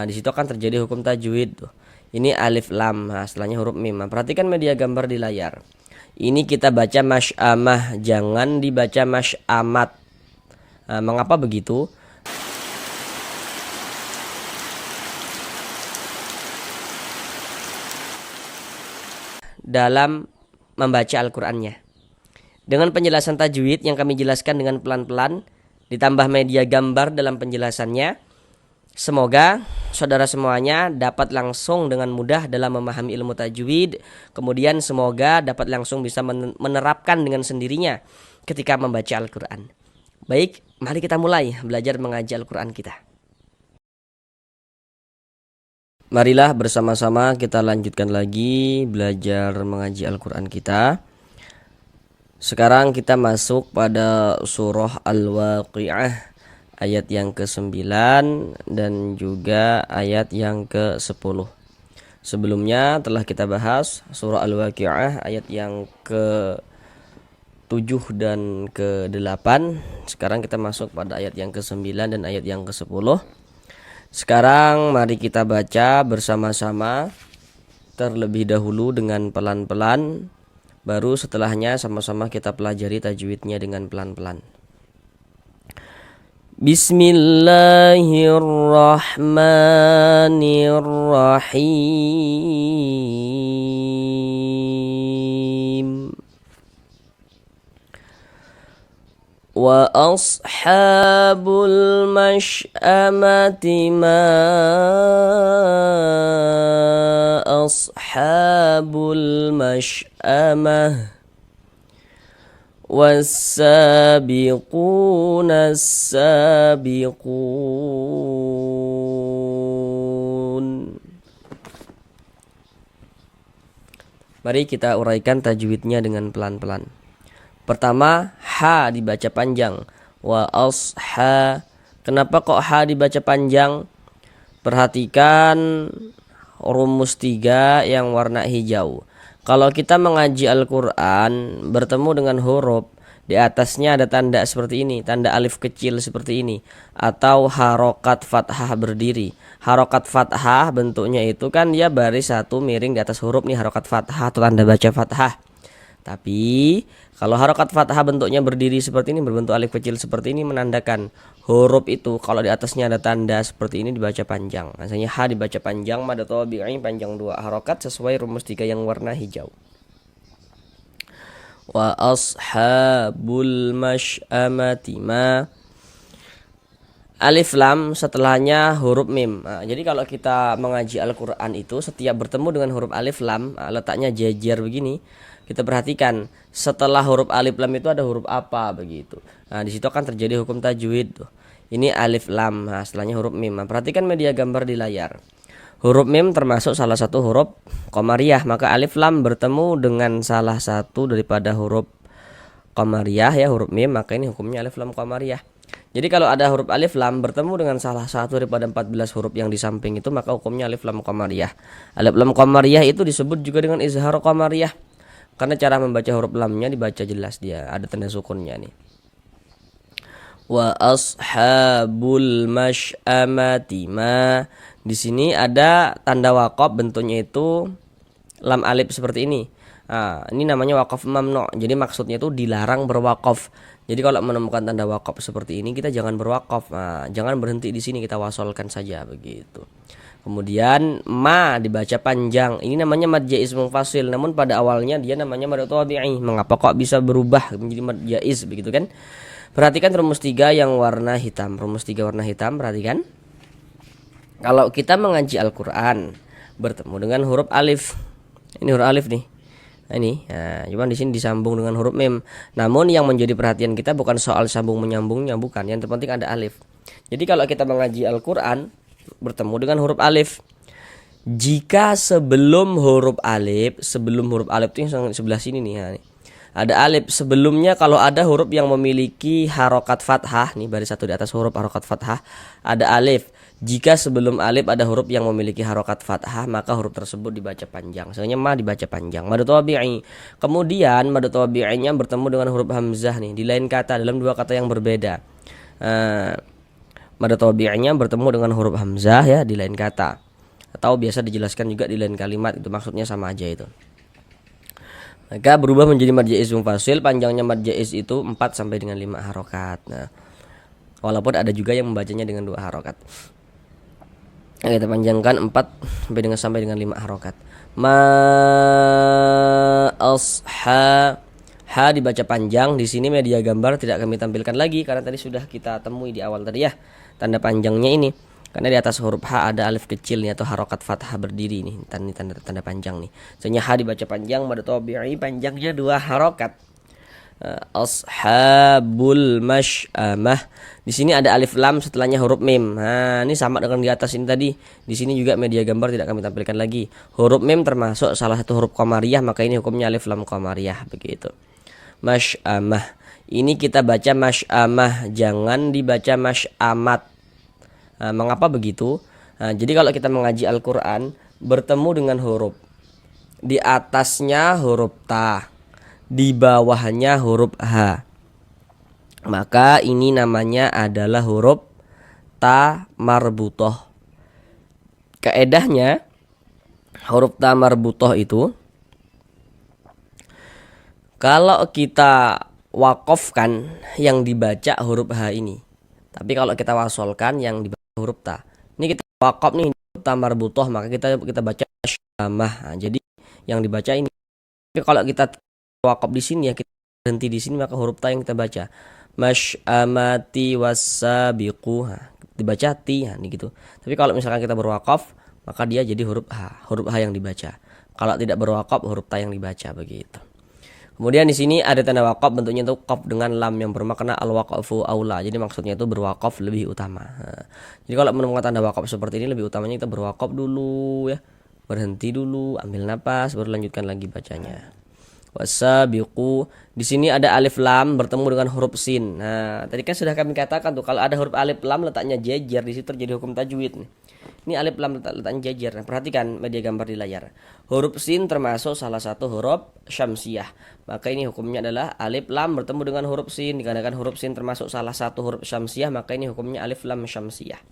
Nah, di situ akan terjadi hukum tajwid tuh. Ini alif lam, nah, setelahnya huruf mim. Nah, perhatikan media gambar di layar. Ini kita baca masy'amah, jangan dibaca masy'amat. Nah, mengapa begitu? Dalam membaca Al-Qur'annya. Dengan penjelasan tajwid yang kami jelaskan dengan pelan-pelan, ditambah media gambar dalam penjelasannya, semoga saudara semuanya dapat langsung dengan mudah dalam memahami ilmu tajwid. Kemudian semoga dapat langsung bisa menerapkan dengan sendirinya ketika membaca Al-Quran. Baik, mari kita mulai belajar mengaji Al-Quran kita. Marilah bersama-sama kita lanjutkan lagi belajar mengaji Al-Quran kita. Sekarang kita masuk pada surah Al-Waqi'ah ayat yang ke-9 dan juga ayat yang ke-10. Sebelumnya telah kita bahas surah Al-Waqi'ah ayat yang ke-7 dan ke-8. Sekarang kita masuk pada ayat yang ke-9 dan ayat yang ke-10. Sekarang mari kita baca bersama-sama terlebih dahulu dengan pelan-pelan. Baru setelahnya sama-sama kita pelajari tajwidnya dengan pelan-pelan. Bismillahirrahmanirrahim. Wa ashabul masy'amati ma ashabul masy'amah was-sabiquna as-sabiqun. Mari kita uraikan tajwidnya dengan pelan-pelan. Pertama, ha dibaca panjang. Wa asha. Kenapa kok ha dibaca panjang? Perhatikan rumus 3 yang warna hijau. Kalau kita mengaji Al-Quran bertemu dengan huruf, di atasnya ada tanda seperti ini, tanda alif kecil seperti ini, atau harokat fathah berdiri. Harokat fathah bentuknya itu kan dia baris satu miring di atas huruf nih, harokat fathah atau tanda baca fathah. Tapi kalau harokat fathah bentuknya berdiri seperti ini, berbentuk alif kecil seperti ini, menandakan huruf itu kalau di atasnya ada tanda seperti ini dibaca panjang. Misalnya ha dibaca panjang, mad tabi'i panjang 2 harokat sesuai rumus 3 yang warna hijau. Wa ashabul masy'amati ma. Alif lam setelahnya huruf mim. Nah, jadi kalau kita mengaji Al-Quran itu setiap bertemu dengan huruf alif lam, letaknya jejer begini. Kita perhatikan setelah huruf alif lam itu ada huruf apa begitu. Nah, di situ akan terjadi hukum tajwid tuh. Ini alif lam, nah, setelahnya huruf mim. Nah, perhatikan media gambar di layar. Huruf mim termasuk salah satu huruf qamariyah, maka alif lam bertemu dengan salah satu daripada huruf qamariyah ya, huruf mim, maka ini hukumnya alif lam qamariyah. Jadi kalau ada huruf alif lam bertemu dengan salah satu daripada 14 huruf yang di samping itu, maka hukumnya alif lam qamariyah. Alif lam qamariyah itu disebut juga dengan izhar qamariyah, karena cara membaca huruf lamnya dibaca jelas, dia ada tanda sukunnya nih. Wa ashabul masy'amati ma. Di sini ada tanda waqaf, bentuknya itu lam alif seperti ini. Nah, ini namanya waqaf mamnu. Jadi maksudnya itu dilarang berwaqaf. Jadi kalau menemukan tanda waqaf seperti ini, kita jangan berwaqaf. Nah, jangan berhenti di sini, kita wasolkan saja begitu. Kemudian ma dibaca panjang. Ini namanya mad jaiz munfasil, namun pada awalnya dia namanya mad tabi'i. Mengapa kok bisa berubah menjadi mad jaiz begitu kan? Perhatikan rumus 3 yang warna hitam. Rumus 3 warna hitam, perhatikan. Kalau kita mengaji Al-Qur'an bertemu dengan huruf alif. Ini huruf alif nih. Nah, ini. Nah, cuman di sini disambung dengan huruf mim. Namun yang menjadi perhatian kita bukan soal sambung menyambungnya, bukan. Yang terpenting ada alif. Jadi kalau kita mengaji Al-Qur'an bertemu dengan huruf alif, jika sebelum huruf alif itu yang sebelah sini nih, ya, ada alif sebelumnya, kalau ada huruf yang memiliki harokat fathah nih, baris satu di atas huruf harokat fathah ada alif. Jika sebelum alif ada huruf yang memiliki harokat fathah, maka huruf tersebut dibaca panjang. Misalnya ma dibaca panjang, mad tabi'i. Kemudian mad tabi'inya bertemu dengan huruf hamzah nih, di lain kata, dalam dua kata yang berbeda. Mad tabi'iynya bertemu dengan huruf hamzah ya di lain kata, atau biasa dijelaskan juga di lain kalimat, itu maksudnya sama aja itu. Maka berubah menjadi mad jaiz munfasil. Panjangnya mad jaiz itu 4 sampai dengan 5 harokat. Nah, walaupun ada juga yang membacanya dengan 2 harokat. Nah, kita panjangkan 4 sampai dengan 5 harokat. Ma asha, ha dibaca panjang. Di sini media gambar tidak kami tampilkan lagi karena tadi sudah kita temui di awal tadi ya, tanda panjangnya ini. Karena di atas huruf H ada alif kecil nih atau harokat fathah berdiri nih, tanda panjang nih. Soalnya H dibaca panjang, mad tabi'i panjangnya 2 harokat. Ashabul masy'amah. Di sini ada alif lam setelahnya huruf mim. Nah, ini sama dengan di atas ini tadi. Di sini juga media gambar tidak kami tampilkan lagi. Huruf mim termasuk salah satu huruf qamariyah, maka ini hukumnya alif lam qamariyah begitu. Masy'amah. Ini kita baca masy'amah, jangan dibaca masy'amat. Nah, mengapa begitu? Nah, jadi kalau kita mengaji Al-Quran bertemu dengan huruf, di atasnya huruf ta, di bawahnya huruf H, maka ini namanya adalah huruf ta marbutoh. Kaedahnya huruf ta marbutoh itu kalau kita wakofkan yang dibaca huruf H ini, tapi kalau kita wasolkan yang dibaca huruf ta. Ini kita wakof nih huruf ta marbutoh, maka kita baca syamah. Nah, jadi yang dibaca ini. Tapi kalau kita wakaf di sini ya, kita berhenti di sini, maka huruf ta yang kita baca. Masy'amati wasabiqu. Dibaca ti, ini gitu. Tapi kalau misalkan kita berwakaf, maka dia jadi huruf H yang dibaca. Kalau tidak berwakaf, huruf ta yang dibaca begitu. Kemudian di sini ada tanda wakaf, bentuknya itu qaf dengan lam yang bermakna al-waqfu aula. Jadi maksudnya itu berwakaf lebih utama. Nah, jadi kalau menemukan tanda wakaf seperti ini, lebih utamanya kita berwakaf dulu ya. Berhenti dulu, ambil napas, baru lanjutkan lagi bacanya. Wasabiqu. Di sini ada alif lam bertemu dengan huruf sin. Nah, tadi kan sudah kami katakan tuh, kalau ada huruf alif lam letaknya jejer, di situ terjadi hukum tajwid nih. Ini alif lam letaknya jejer. Nah, perhatikan media gambar di layar. Huruf sin termasuk salah satu huruf syamsiyah. Maka ini hukumnya adalah alif lam bertemu dengan huruf sin. Dikarenakan huruf sin termasuk salah satu huruf syamsiyah, maka ini hukumnya alif lam syamsiyah.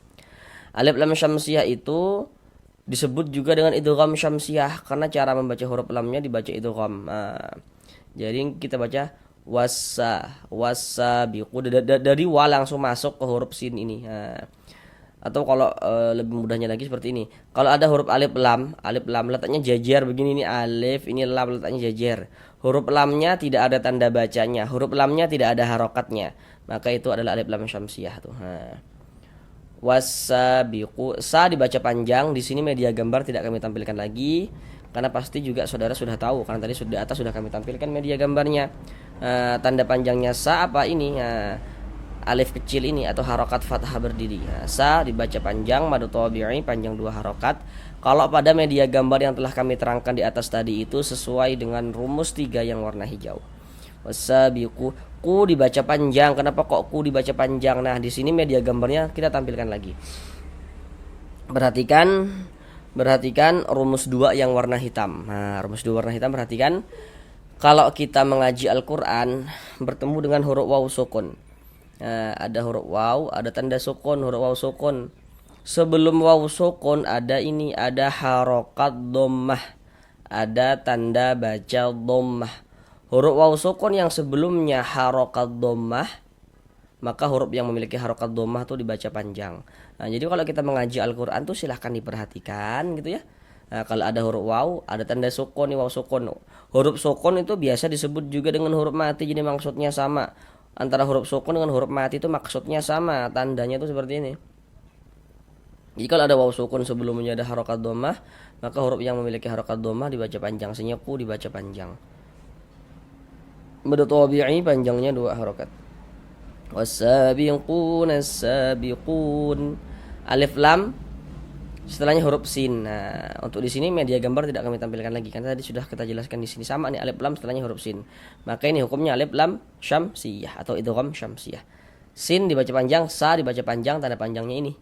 Alif lam syamsiyah itu disebut juga dengan idgham syamsiyah karena cara membaca huruf lamnya dibaca idgham. Nah, jadi kita baca wasabiqu, dari wa langsung masuk ke huruf sin ini. Nah, atau kalau lebih mudahnya lagi seperti ini. Kalau ada huruf alif lam letaknya jajar begini, ini alif, ini lam letaknya jajar. Huruf lamnya tidak ada tanda bacanya, huruf lamnya tidak ada harokatnya, maka itu adalah alif lam syamsiyah tuh. Nah, wasabiqu, sa dibaca panjang. Di sini media gambar tidak kami tampilkan lagi karena pasti juga saudara sudah tahu karena tadi sudah atas sudah kami tampilkan media gambarnya. Tanda panjangnya sa apa ini? Alif kecil ini atau harokat fathah berdiri. Sa dibaca panjang, mad tabi'i panjang 2 harokat. Kalau pada media gambar yang telah kami terangkan di atas tadi itu sesuai dengan rumus 3 yang warna hijau. Wasabiqu, ku dibaca panjang. Kenapa kok ku dibaca panjang? Nah, di sini media gambarnya kita tampilkan lagi. Perhatikan rumus 2 yang warna hitam. Nah, rumus 2 warna hitam, perhatikan. Kalau kita mengaji Al-Qur'an bertemu dengan huruf waw sukun. Nah, ada huruf waw, ada tanda sukun, huruf waw sukun. Sebelum waw sukun ada harokat dhammah, ada tanda baca dhammah. Huruf waw sukun yang sebelumnya harokat dhammah, maka huruf yang memiliki harokat dhammah itu dibaca panjang. Nah, jadi kalau kita mengaji Al-Quran tuh silahkan diperhatikan gitu ya. Nah, kalau ada huruf waw, ada tanda sukun, waw sukun. Huruf sukun itu biasa disebut juga dengan huruf mati, jadi maksudnya sama. Antara huruf sukun dengan huruf mati itu maksudnya sama, tandanya itu seperti ini. Jadi kalau ada waw sukun sebelumnya ada harokat dhammah, maka huruf yang memiliki harokat dhammah dibaca panjang, sehingga ku dibaca panjang. Mad tabi'i panjangnya 2 harokat. Wasabiqun as-sabiqun. Alif lam setelahnya huruf sin. Nah, untuk di sini media gambar tidak kami tampilkan lagi karena tadi sudah kita jelaskan di sini sama nih, alif lam setelahnya huruf sin. Maka ini hukumnya alif lam syamsiyah atau idgham syamsiyah. Sin dibaca panjang, sa dibaca panjang, tanda panjangnya ini.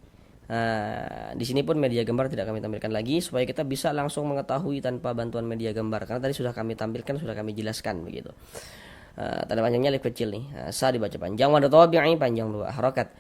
Nah, di sini pun media gambar tidak kami tampilkan lagi supaya kita bisa langsung mengetahui tanpa bantuan media gambar karena tadi sudah kami tampilkan, sudah kami jelaskan begitu. Tanda panjangnya alif kecil nih. Sa dibaca panjang, mad tabi'i panjang 2 harokat.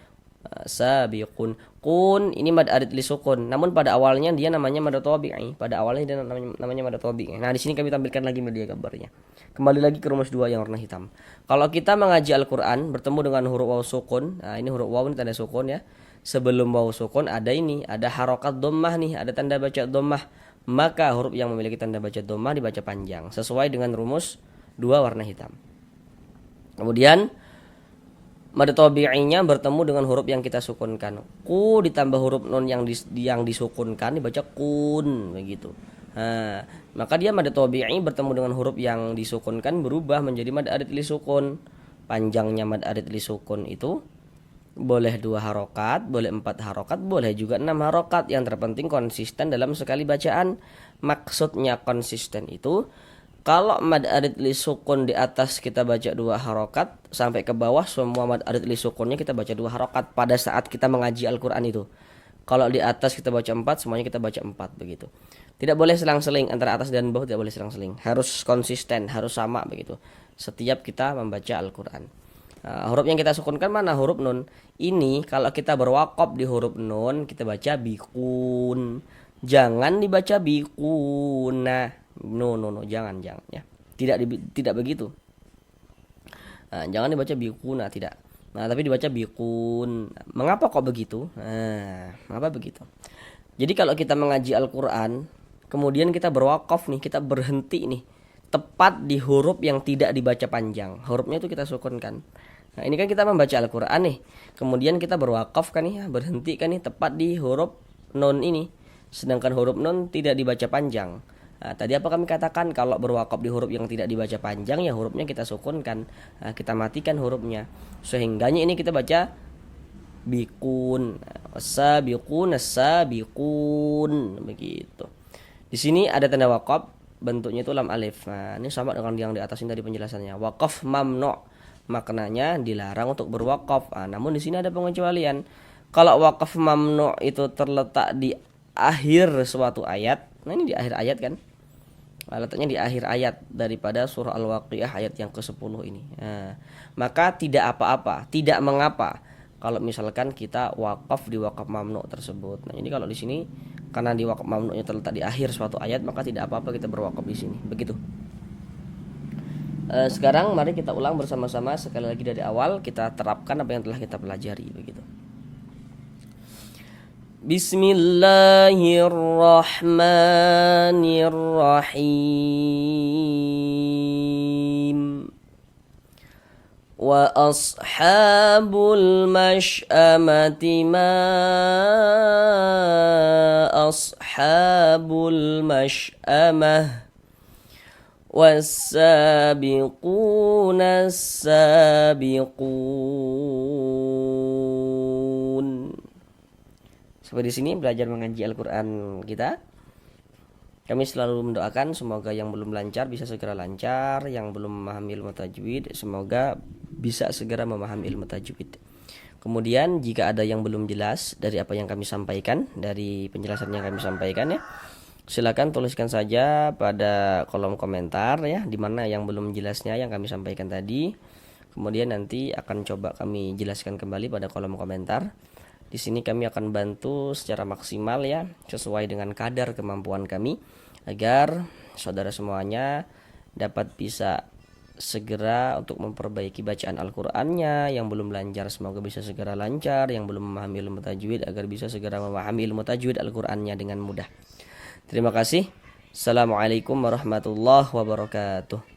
Sabiqun. Kun ini mad arid li sukun. Namun pada awalnya dia namanya mad tabi'i. Pada awalnya dia namanya mad tabi'i. Nah, di sini kami tampilkan lagi media gambarnya. Kembali lagi ke rumus 2 yang warna hitam. Kalau kita mengaji Al-Qur'an bertemu dengan huruf waw sukun. Nah, ini huruf waw ini tanda sukun ya. Sebelum waw sukun ada ini, ada harokat dhammah nih, ada tanda baca dhammah. Maka huruf yang memiliki tanda baca dhammah dibaca panjang sesuai dengan rumus 2 warna hitam. Kemudian mad tabi'inya bertemu dengan huruf yang kita sukunkan. Ku ditambah huruf nun yang disukunkan dibaca kun begitu. Nah, maka dia mad tabi'i bertemu dengan huruf yang disukunkan berubah menjadi mad arid li sukun. Panjangnya mad arid li sukun itu boleh 2 harokat, boleh 4 harokat, boleh juga 6 harokat. Yang terpenting konsisten dalam sekali bacaan. Maksudnya konsisten itu kalau mad arid li sukun di atas kita baca 2 harokat, sampai ke bawah semua mad arid li sukunnya kita baca 2 harokat pada saat kita mengaji Al-Quran itu. Kalau di atas kita baca 4, semuanya kita baca 4 begitu. Tidak boleh selang-seling antara atas dan bawah, tidak boleh selang-seling. Harus konsisten, harus sama begitu. Setiap kita membaca Al-Quran. Nah, huruf yang kita sukunkan mana? Huruf nun. Ini kalau kita berwakaf di huruf nun, kita baca bikun. Jangan dibaca bikuna. No, jangan ya. Tidak begitu. Nah, jangan dibaca bikuna, tidak. Nah, tapi dibaca bikun. Mengapa kok begitu? Nah, mengapa begitu? Jadi kalau kita mengaji Al-Qur'an, kemudian kita berwakaf nih, kita berhenti nih, tepat di huruf yang tidak dibaca panjang. Hurufnya itu kita sukunkan. Nah, ini kan kita membaca Al-Qur'an nih. Kemudian kita berwakaf kan nih, berhenti kan nih tepat di huruf nun ini. Sedangkan huruf nun tidak dibaca panjang. Nah, tadi apa kami katakan? Kalau berwakaf di huruf yang tidak dibaca panjang, ya hurufnya kita sukunkan. Nah, kita matikan hurufnya. Sehingganya ini kita baca bikun, sabiqun, sabiqun begitu. Di sini ada tanda wakaf, bentuknya itu lam alif. Nah, ini sama dengan yang di atas ini tadi penjelasannya. Wakaf mamnu, maknanya dilarang untuk berwakaf. Nah, namun di sini ada pengecualian. Kalau wakaf mamnu itu terletak di akhir suatu ayat, nah ini di akhir ayat kan, letaknya di akhir ayat daripada surah Al-Waqiah ayat yang ke-10 ini. Nah, maka tidak apa-apa, tidak mengapa kalau misalkan kita wakaf di wakaf mamnu tersebut. Nah, ini kalau di sini karena di wakaf mamnunya terletak di akhir suatu ayat, maka tidak apa-apa kita berwakaf di sini. Begitu. Sekarang mari kita ulang bersama-sama sekali lagi dari awal, kita terapkan apa yang telah kita pelajari begitu. Bismillahirrahmanirrahim. Wa ashabul mash'amati ma ashabul mash'amah was-sabiquna as-sabiqun. Sampai di sini belajar mengaji Al-Quran kita. Kami selalu mendoakan semoga yang belum lancar bisa segera lancar, yang belum memahami ilmu tajwid semoga bisa segera memahami ilmu tajwid. Kemudian jika ada yang belum jelas dari apa yang kami sampaikan, dari penjelasan yang kami sampaikan ya, silakan tuliskan saja pada kolom komentar ya, di mana yang belum jelasnya yang kami sampaikan tadi. Kemudian nanti akan coba kami jelaskan kembali pada kolom komentar. Di sini kami akan bantu secara maksimal ya, sesuai dengan kadar kemampuan kami, agar saudara semuanya dapat bisa segera untuk memperbaiki bacaan Al-Qur'annya. Yang belum lancar semoga bisa segera lancar, yang belum memahami ilmu tajwid agar bisa segera memahami ilmu tajwid Al-Qur'annya dengan mudah. Terima kasih. Assalamualaikum warahmatullahi wabarakatuh.